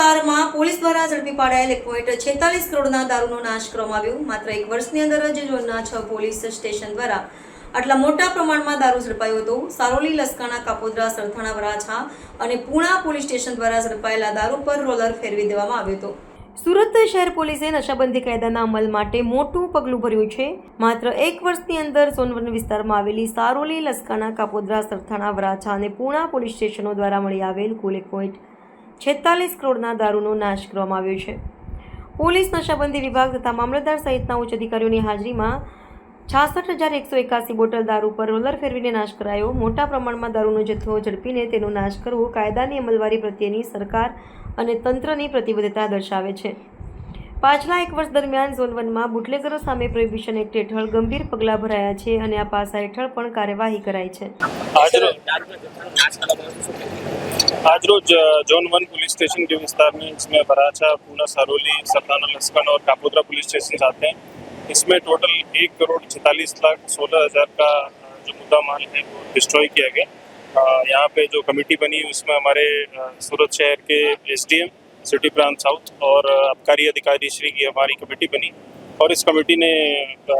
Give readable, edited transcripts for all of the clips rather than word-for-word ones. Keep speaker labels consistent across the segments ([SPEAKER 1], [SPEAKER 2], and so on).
[SPEAKER 1] વિસ્તારમાં પોલીસ દ્વારા ઝડપી પાડાયેલ 1.46 કરોડના દારૂનો નાશ કરવામાં આવ્યો। માત્ર એક વર્ષની અંદર જ ઝોનના 6 પોલીસ સ્ટેશન દ્વારા આટલા મોટા પ્રમાણમાં દારૂ ઝડપાયો હતો। સારોલી, લસકાણા, કાપોદ્રા, સરથાણા, વરાછા અને પૂણા પોલીસ સ્ટેશન દ્વારા ઝડપાયેલા દારૂ પર રોલર ફેરવી દેવામાં આવ્યો હતો। સુરત શહેર પોલીસે નશાબંધી કાયદાના અમલ માટે મોટું પગલું ભર્યું છે। માત્ર એક વર્ષની અંદર ઝોન 1 વિસ્તારમાં આવેલી સારોલી, લસકાણા, કાપોદ્રા, સરથાણા, વરાછા અને પૂણા પોલીસ સ્ટેશનો દ્વારા મળી આવેલ કુલ 1.46 કરોડના દારૂનો નાશ કરવામાં આવ્યો છે। પોલીસ, નશાબંધી વિભાગ તથા મામલતદાર સહિતના ઉચ્ચ અધિકારીઓની હાજરીમાં 66,181 બોટલ દારૂ પર રોલર ફેરવીને નાશ કરાયો। મોટા પ્રમાણમાં દારૂનો જથ્થો ઝડપીને તેનો નાશ કરવો કાયદાની અમલવારી પ્રત્યેની સરકાર અને તંત્રની પ્રતિબદ્ધતા દર્શાવે છે। પાછલા એક વર્ષ દરમિયાન ઝોન 1માં બુટલેગરો સામે પ્રોહિબિશન એક્ટ હેઠળ ગંભીર પગલાં ભરાયા છે અને આ પાસા હેઠળ પણ કાર્યવાહી કરાઈ છે।
[SPEAKER 2] आज जोन 1 पुलिस स्टेशन के विस्तार में इसमें वराछा, पूना, सरोली, सरथाना, लसकाना और कापोद्रा पुलिस स्टेशन आते हैं। इसमें टोटल 1,46,16,000 का जो मुद्दा माल है वो डिस्ट्रॉय किया गया। यहाँ पे जो कमेटी बनी उसमें हमारे सूरत शहर के एसडीएम, सिटी प्रांत साउथ और आबकारी अधिकारी श्री की हमारी कमेटी बनी और इस कमेटी ने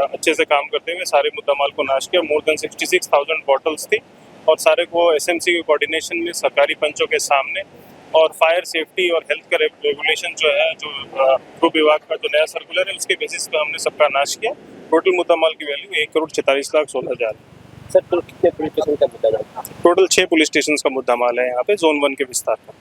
[SPEAKER 2] अच्छे से काम करते हुए सारे मुद्दा माल को नाश किया। मोर देन 66,000 बॉटल्स थी और सारे को एसएमसी के कोऑर्डिनेशन में सरकारी पंचों के सामने और फायर सेफ्टी और हेल्थ का रेगुलेशन जो है, जो गृह विभाग का जो नया सर्कुलर है उसके बेसिस पर हमने सबका नाश किया। टोटल मुद्दा माल की वैल्यू 1,46,16,000।
[SPEAKER 3] सर, तो कितने पुलिस स्टेशन का मुद्दा माल?
[SPEAKER 2] टोटल 6 पुलिस स्टेशन का मुद्दा माल है यहाँ पे जोन 1 के विस्तार का।